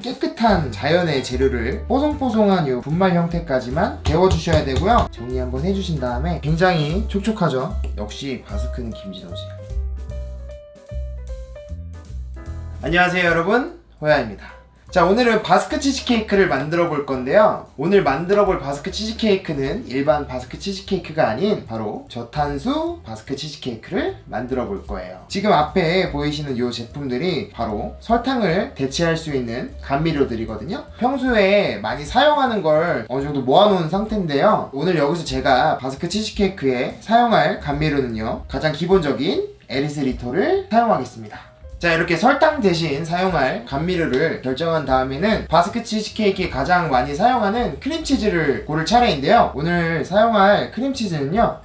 깨끗한 자연의 재료를 뽀송뽀송한 이 분말 형태까지만 데워주셔야 되고요. 정리 한번 해주신 다음에 굉장히 촉촉하죠? 역시 바스크는 김진호지. 안녕하세요 여러분, 호야입니다. 자, 오늘은 바스크 치즈케이크를 만들어 볼 건데요. 오늘 만들어 볼 바스크 치즈케이크는 일반 바스크 치즈케이크가 아닌 바로 저탄수 바스크 치즈케이크를 만들어 볼 거예요. 지금 앞에 보이시는 이 제품들이 바로 설탕을 대체할 수 있는 감미료들이거든요. 평소에 많이 사용하는 걸 어느 정도 모아놓은 상태인데요. 오늘 여기서 제가 바스크 치즈케이크에 사용할 감미료는요, 가장 기본적인 에리스리토를 사용하겠습니다. 자, 이렇게 설탕 대신 사용할 감미료를 결정한 다음에는 바스크 치즈케이크에 가장 많이 사용하는 크림치즈를 고를 차례인데요. 오늘 사용할 크림치즈는요,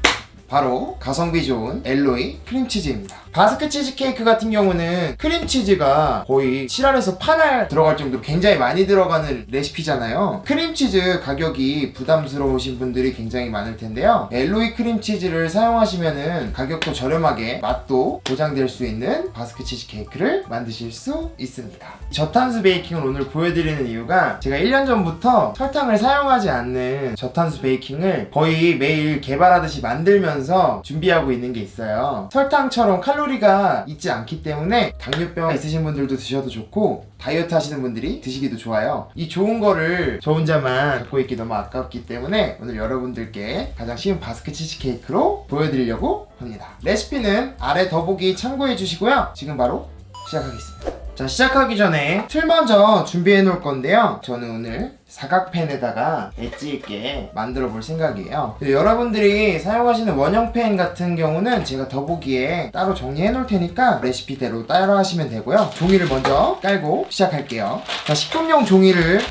바로 가성비 좋은 엘로이 크림치즈입니다. 바스크 치즈케이크 같은 경우는 크림치즈가 거의 7알에서 8알 들어갈 정도로 굉장히 많이 들어가는 레시피잖아요. 크림치즈 가격이 부담스러우신 분들이 굉장히 많을 텐데요. 엘로이 크림치즈를 사용하시면은 가격도 저렴하게 맛도 보장될 수 있는 바스크 치즈케이크를 만드실 수 있습니다. 저탄수 베이킹을 오늘 보여드리는 이유가 제가 1년 전부터 설탕을 사용하지 않는 저탄수 베이킹을 거의 매일 개발하듯이 만들면서 준비하고 있는 게 있어요. 설탕처럼 칼로리가 있지 않기 때문에 당뇨병 있으신 분들도 드셔도 좋고 다이어트 하시는 분들이 드시기도 좋아요. 이 좋은 거를 저 혼자만 갖고 있기 너무 아깝기 때문에 오늘 여러분들께 가장 쉬운 바스크 치즈케이크로 보여드리려고 합니다. 레시피는 아래 더보기 참고해 주시고요. 지금 바로 시작하겠습니다. 자, 시작하기 전에 틀 먼저 준비해 놓을 건데요. 저는 오늘 사각팬에다가 엣지 있게 만들어 볼 생각이에요. 여러분들이 사용하시는 원형팬 같은 경우는 제가 더보기에 따로 정리해 놓을 테니까 레시피대로 따라 하시면 되고요. 종이를 먼저 깔고 시작할게요. 자, 식품용 종이를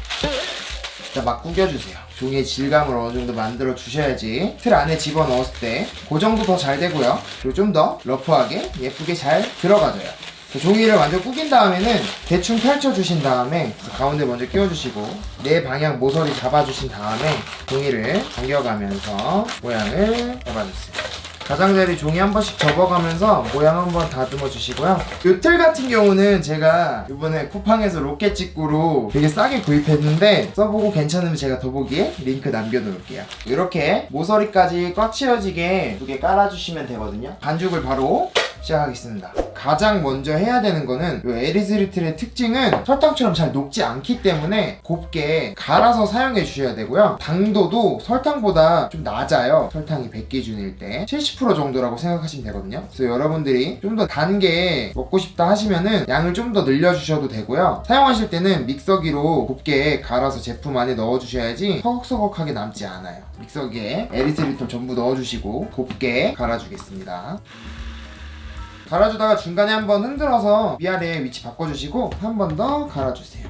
막 구겨주세요. 종이의 질감을 어느 정도 만들어 주셔야지 틀 안에 집어 넣었을 때 그 정도 더 잘 되고요. 그리고 좀 더 러프하게 예쁘게 잘 들어가줘요. 종이를 완전 구긴 다음에는 대충 펼쳐주신 다음에 가운데 먼저 끼워주시고 네 방향 모서리 잡아주신 다음에 종이를 당겨가면서 모양을 잡아주세요. 가장자리 종이 한 번씩 접어가면서 모양 한번 다듬어 주시고요. 이 틀 같은 경우는 제가 이번에 쿠팡에서 로켓 직구로 되게 싸게 구입했는데 써보고 괜찮으면 제가 더보기에 링크 남겨놓을게요. 이렇게 모서리까지 꽉 채워지게 2개 깔아주시면 되거든요. 반죽을 바로 시작하겠습니다. 가장 먼저 해야 되는 거는 이 에리스리틀의 특징은 설탕처럼 잘 녹지 않기 때문에 곱게 갈아서 사용해 주셔야 되고요. 당도도 설탕보다 좀 낮아요. 설탕이 100기준일 때 70% 정도라고 생각하시면 되거든요. 그래서 여러분들이 좀 더 단 게 먹고 싶다 하시면은 양을 좀 더 늘려주셔도 되고요. 사용하실 때는 믹서기로 곱게 갈아서 제품 안에 넣어주셔야지 서걱서걱하게 남지 않아요. 믹서기에 에리스리톨 전부 넣어주시고 곱게 갈아주겠습니다. 갈아주다가 중간에 한번 흔들어서 위아래 위치 바꿔주시고 한 번 더 갈아주세요.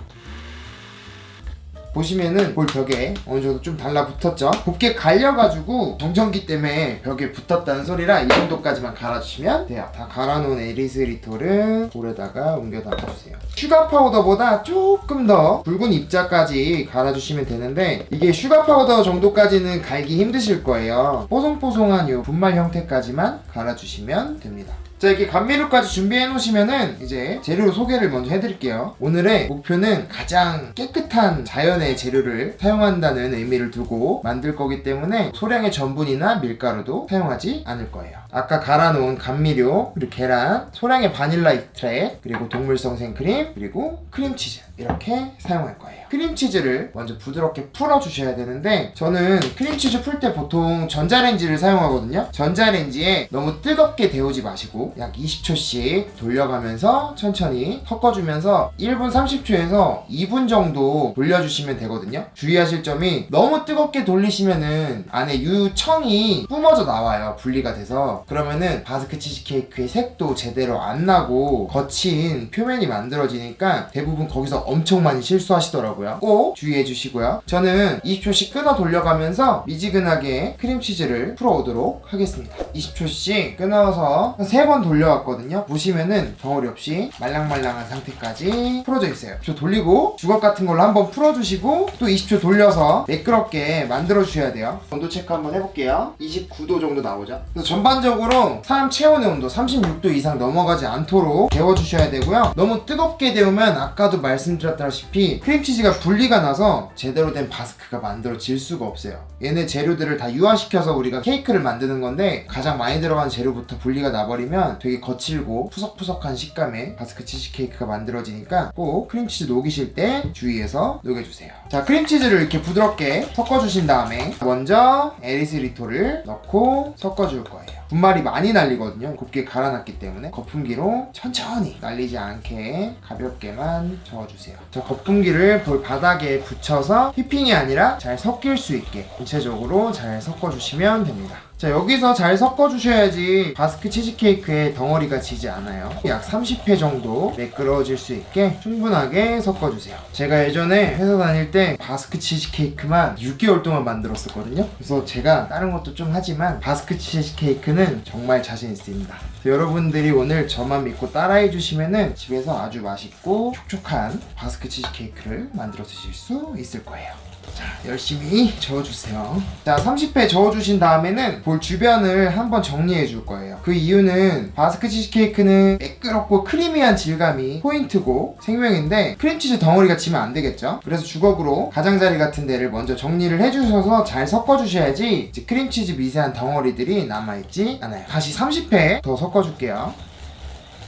보시면은 볼 벽에 어느 정도 좀 달라붙었죠? 곱게 갈려가지고 정전기 때문에 벽에 붙었다는 소리라 이 정도까지만 갈아주시면 돼요. 다 갈아놓은 에리스리톨을 볼에다가 옮겨 담아주세요. 슈가 파우더보다 조금 더 굵은 입자까지 갈아주시면 되는데 이게 슈가 파우더 정도까지는 갈기 힘드실 거예요. 뽀송뽀송한 이 분말 형태까지만 갈아주시면 됩니다. 자, 이렇게 감미료까지 준비해 놓으시면은 이제 재료 소개를 먼저 해드릴게요. 오늘의 목표는 가장 깨끗한 자연의 재료를 사용한다는 의미를 두고 만들 거기 때문에 소량의 전분이나 밀가루도 사용하지 않을 거예요. 아까 갈아놓은 감미료, 그리고 계란, 소량의 바닐라 익스트랙, 그리고 동물성 생크림, 그리고 크림치즈 이렇게 사용할 거예요. 크림치즈를 먼저 부드럽게 풀어주셔야 되는데 저는 크림치즈 풀 때 보통 전자레인지를 사용하거든요. 전자레인지에 너무 뜨겁게 데우지 마시고 약 20초씩 돌려가면서 천천히 섞어주면서 1분 30초에서 2분 정도 돌려주시면 되거든요. 주의하실 점이 너무 뜨겁게 돌리시면은 안에 유청이 뿜어져 나와요. 분리가 돼서. 그러면은 바스크 치즈케이크의 색도 제대로 안 나고 거친 표면이 만들어지니까 대부분 거기서 엄청 많이 실수하시더라고요. 꼭 주의해 주시고요. 저는 20초씩 끊어 돌려가면서 미지근하게 크림치즈를 풀어오도록 하겠습니다. 20초씩 끊어서 3번 돌려왔거든요. 보시면은 덩어리 없이 말랑말랑한 상태까지 풀어져 있어요. 저 돌리고 주걱 같은 걸로 한번 풀어주시고 또 20초 돌려서 매끄럽게 만들어 주셔야 돼요. 온도 체크 한번 해볼게요. 29도 정도 나오죠. 그래서 전반적으로 사람 체온의 온도 36도 이상 넘어가지 않도록 데워주셔야 되고요. 너무 뜨겁게 데우면 아까도 말씀드렸던 말씀드렸다시피 크림치즈가 분리가 나서 제대로 된 바스크가 만들어질 수가 없어요. 얘네 재료들을 다 유화시켜서 우리가 케이크를 만드는 건데 가장 많이 들어간 재료부터 분리가 나버리면 되게 거칠고 푸석푸석한 식감의 바스크 치즈케이크가 만들어지니까 꼭 크림치즈 녹이실 때 주의해서 녹여주세요. 자, 크림치즈를 이렇게 부드럽게 섞어주신 다음에 먼저 에리스리토를 넣고 섞어줄 거예요. 분말이 많이 날리거든요. 곱게 갈아놨기 때문에 거품기로 천천히 날리지 않게 가볍게만 저어주세요. 자, 거품기를 볼 바닥에 붙여서 휘핑이 아니라 잘 섞일 수 있게 전체적으로 잘 섞어주시면 됩니다. 자, 여기서 잘 섞어주셔야지 바스크 치즈케이크의 덩어리가 지지 않아요. 약 30회 정도 매끄러워질 수 있게 충분하게 섞어주세요. 제가 예전에 회사 다닐 때 바스크 치즈케이크만 6개월 동안 만들었었거든요. 그래서 제가 다른 것도 좀 하지만 바스크 치즈케이크는 정말 자신 있습니다. 여러분들이 오늘 저만 믿고 따라해 주시면은 집에서 아주 맛있고 촉촉한 바스크 치즈케이크를 만들어 드실 수 있을 거예요. 자, 열심히 저어주세요. 자, 30회 저어주신 다음에는 볼 주변을 한번 정리해 줄 거예요. 그 이유는 바스크 치즈케이크는 매끄럽고 크리미한 질감이 포인트고 생명인데 크림치즈 덩어리가 지면 안 되겠죠? 그래서 주걱으로 가장자리 같은 데를 먼저 정리를 해주셔서 잘 섞어주셔야지 이제 크림치즈 미세한 덩어리들이 남아있지 않아요. 다시 30회 더 섞어줄게요.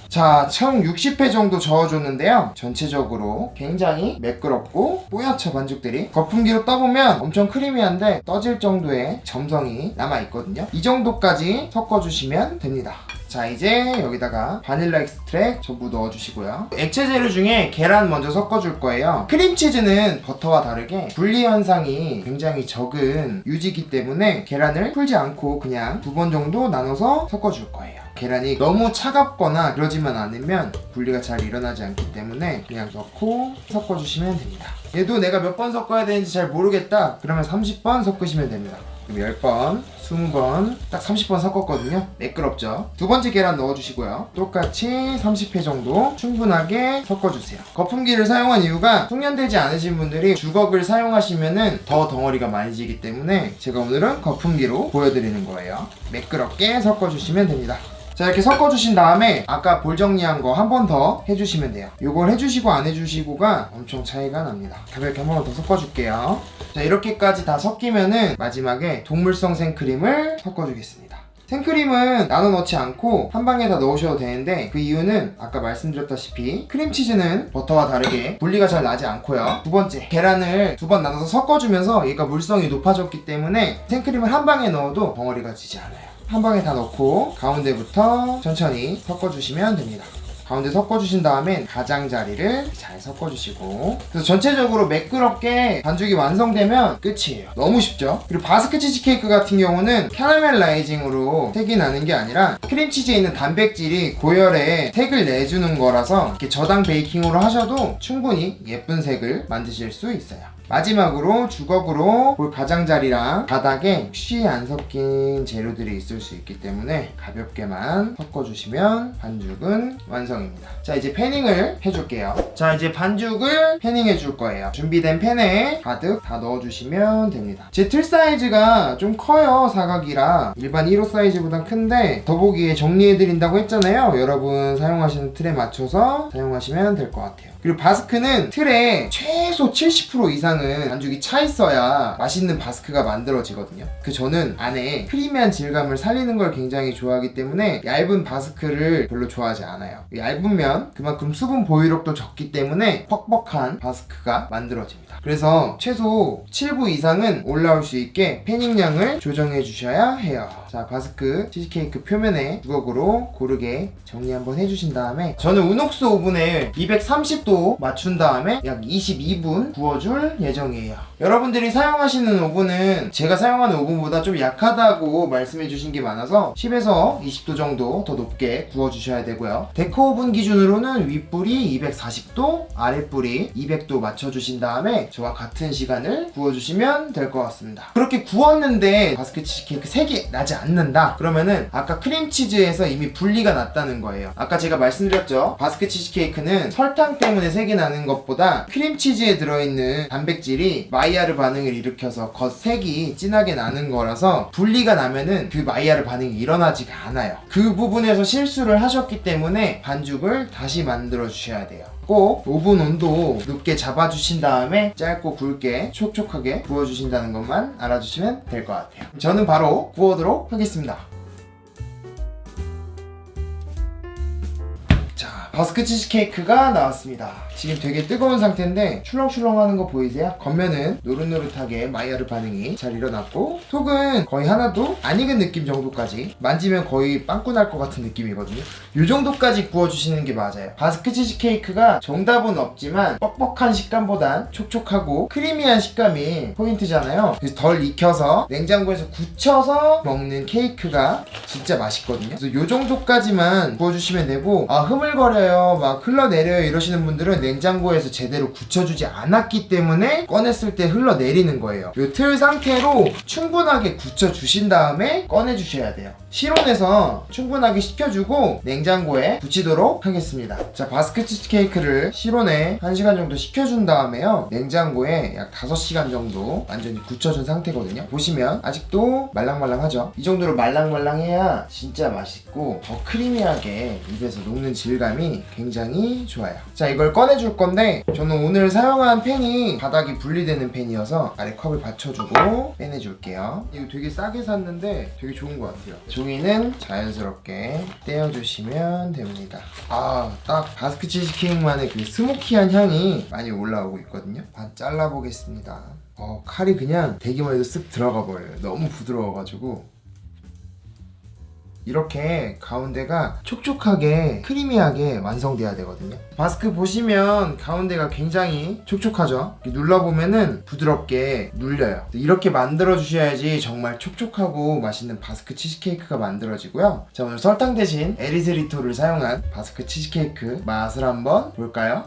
자, 총 60회 정도 저어줬는데요. 전체적으로 굉장히 매끄럽고 뽀얗죠, 반죽들이. 거품기로 떠보면 엄청 크리미한데 떠질 정도의 점성이 남아있거든요. 이 정도까지 섞어주시면 됩니다. 자, 이제 여기다가 바닐라 익스트랙 전부 넣어주시고요. 액체 재료 중에 계란 먼저 섞어줄 거예요. 크림치즈는 버터와 다르게 분리 현상이 굉장히 적은 유지기 때문에 계란을 풀지 않고 그냥 2번 정도 나눠서 섞어줄 거예요. 계란이 너무 차갑거나 그러지만 않으면 분리가 잘 일어나지 않기 때문에 그냥 넣고 섞어주시면 됩니다. 얘도 내가 몇 번 섞어야 되는지 잘 모르겠다 그러면 30번 섞으시면 됩니다. 그럼 10번, 20번, 딱 30번 섞었거든요. 매끄럽죠? 두 번째 계란 넣어주시고요. 똑같이 30회 정도 충분하게 섞어주세요. 거품기를 사용한 이유가 숙련되지 않으신 분들이 주걱을 사용하시면은 더 덩어리가 많이 지기 때문에 제가 오늘은 거품기로 보여드리는 거예요. 매끄럽게 섞어주시면 됩니다. 자, 이렇게 섞어주신 다음에 아까 볼 정리한 거 한 번 더 해주시면 돼요. 이걸 해주시고 안 해주시고가 엄청 차이가 납니다. 가볍게 한 번 더 섞어줄게요. 자, 이렇게까지 다 섞이면은 마지막에 동물성 생크림을 섞어주겠습니다. 생크림은 나눠 넣지 않고 한 방에 다 넣으셔도 되는데 그 이유는 아까 말씀드렸다시피 크림치즈는 버터와 다르게 분리가 잘 나지 않고요. 두 번째, 계란을 2번 나눠서 섞어주면서 얘가 물성이 높아졌기 때문에 생크림을 한 방에 넣어도 덩어리가 지지 않아요. 한 방에 다 넣고 가운데부터 천천히 섞어주시면 됩니다. 가운데 섞어주신 다음엔 가장자리를 잘 섞어주시고 그래서 전체적으로 매끄럽게 반죽이 완성되면 끝이에요. 너무 쉽죠? 그리고 바스크 치즈케이크 같은 경우는 캐러멜 라이징으로 색이 나는 게 아니라 크림치즈에 있는 단백질이 고열에 색을 내주는 거라서 이렇게 저당 베이킹으로 하셔도 충분히 예쁜 색을 만드실 수 있어요. 마지막으로 주걱으로 볼 가장자리랑 바닥에 혹시 안 섞인 재료들이 있을 수 있기 때문에 가볍게만 섞어주시면 반죽은 완성입니다. 자, 이제 패닝을 해줄게요. 자, 이제 반죽을 패닝해 줄 거예요. 준비된 팬에 가득 다 넣어주시면 됩니다. 제 틀 사이즈가 좀 커요. 사각이라 일반 1호 사이즈보다 큰데 더보기에 정리해드린다고 했잖아요. 여러분 사용하시는 틀에 맞춰서 사용하시면 될 것 같아요. 그리고 바스크는 틀에 최소 70% 이상은 반죽이 차 있어야 맛있는 바스크가 만들어지거든요. 저는 안에 크리미한 질감을 살리는 걸 굉장히 좋아하기 때문에 얇은 바스크를 별로 좋아하지 않아요. 얇으면 그만큼 수분 보유력도 적기 때문에 퍽퍽한 바스크가 만들어집니다. 그래서 최소 7부 이상은 올라올 수 있게 패닝량을 조정해 주셔야 해요. 자, 바스크 치즈케이크 표면에 주걱으로 고르게 정리 한번 해주신 다음에 저는 우녹스 오븐에 230도 맞춘 다음에 약 22분 구워줄 예정이에요. 여러분들이 사용하시는 오븐은 제가 사용하는 오븐보다 좀 약하다고 말씀해 주신 게 많아서 10에서 20도 정도 더 높게 구워주셔야 되고요. 데코 오븐 기준으로는 윗불이 240도, 아랫불이 200도 맞춰주신 다음에 저와 같은 시간을 구워주시면 될 것 같습니다. 그렇게 구웠는데 바스크 치즈케이크 색이 나지 않는다? 그러면은 아까 크림치즈에서 이미 분리가 났다는 거예요. 아까 제가 말씀드렸죠? 바스크 치즈케이크는 설탕 때문에 색이 나는 것보다 크림치즈에 들어있는 단백질이 마이야르 반응을 일으켜서 겉색이 진하게 나는 거라서 분리가 나면은 그 마이야르 반응이 일어나지가 않아요. 그 부분에서 실수를 하셨기 때문에 반죽을 다시 만들어 주셔야 돼요. 꼭 오븐 온도 높게 잡아주신 다음에 짧고 굵게 촉촉하게 구워주신다는 것만 알아주시면 될 것 같아요. 저는 바로 구워도록 하겠습니다. 바스크 치즈케이크가 나왔습니다. 지금 되게 뜨거운 상태인데 출렁출렁 하는 거 보이세요? 겉면은 노릇노릇하게 마이야르 반응이 잘 일어났고 속은 거의 하나도 안 익은 느낌 정도까지, 만지면 거의 빵꾸 날 것 같은 느낌이거든요. 이 정도까지 구워주시는 게 맞아요. 바스크 치즈케이크가 정답은 없지만 뻑뻑한 식감보단 촉촉하고 크리미한 식감이 포인트잖아요. 그래서 덜 익혀서 냉장고에서 굳혀서 먹는 케이크가 진짜 맛있거든요. 그래서 이 정도까지만 구워주시면 되고, 흐물거려요, 막 흘러내려요 이러시는 분들은 냉장고에서 제대로 굳혀주지 않았기 때문에 꺼냈을 때 흘러내리는 거예요. 이 틀 상태로 충분하게 굳혀주신 다음에 꺼내주셔야 돼요. 실온에서 충분하게 식혀주고 냉장고에 붙이도록 하겠습니다. 자, 바스크 치즈케이크를 실온에 1시간 정도 식혀준 다음에요, 냉장고에 약 5시간 정도 완전히 굳혀준 상태거든요. 보시면 아직도 말랑말랑하죠? 이 정도로 말랑말랑해야 진짜 맛있고 더 크리미하게 입에서 녹는 질감이 굉장히 좋아요. 자, 이걸 꺼내줄 건데 저는 오늘 사용한 팬이 바닥이 분리되는 팬이어서 아래 컵을 받쳐주고 빼내줄게요. 이거 되게 싸게 샀는데 되게 좋은 것 같아요. 종이는 자연스럽게 떼어주시면 됩니다. 딱 바스크 치즈케이크만의 그 스모키한 향이 많이 올라오고 있거든요. 반 잘라보겠습니다. 칼이 그냥 대기만 해도 쓱 들어가 버려요. 너무 부드러워가지고. 이렇게 가운데가 촉촉하게 크리미하게 완성돼야 되거든요. 바스크 보시면 가운데가 굉장히 촉촉하죠. 눌러보면은 부드럽게 눌려요. 이렇게 만들어 주셔야지 정말 촉촉하고 맛있는 바스크 치즈케이크가 만들어지고요. 자, 오늘 설탕 대신 에리스리토를 사용한 바스크 치즈케이크 맛을 한번 볼까요?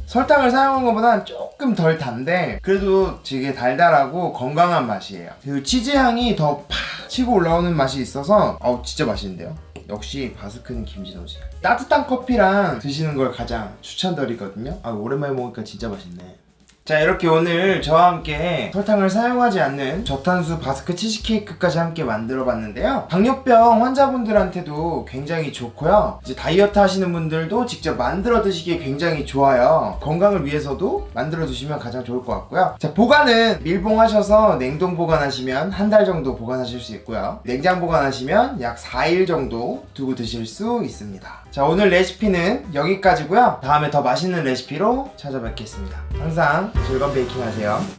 설탕을 사용한 것보다 조금 덜 단데 그래도 되게 달달하고 건강한 맛이에요. 그리고 치즈향이 더 팍 치고 올라오는 맛이 있어서 진짜 맛있는데요. 역시 바스크는 김진호지. 따뜻한 커피랑 드시는 걸 가장 추천드리거든요. 오랜만에 먹으니까 진짜 맛있네. 자, 이렇게 오늘 저와 함께 설탕을 사용하지 않는 저탄수 바스크 치즈케이크까지 함께 만들어 봤는데요. 당뇨병 환자분들한테도 굉장히 좋고요. 이제 다이어트 하시는 분들도 직접 만들어 드시기에 굉장히 좋아요. 건강을 위해서도 만들어 두시면 가장 좋을 것 같고요. 자, 보관은 밀봉하셔서 냉동 보관하시면 1달 정도 보관하실 수 있고요. 냉장 보관하시면 약 4일 정도 두고 드실 수 있습니다. 자, 오늘 레시피는 여기까지고요. 다음에 더 맛있는 레시피로 찾아뵙겠습니다. 항상 즐거운 베이킹 하세요.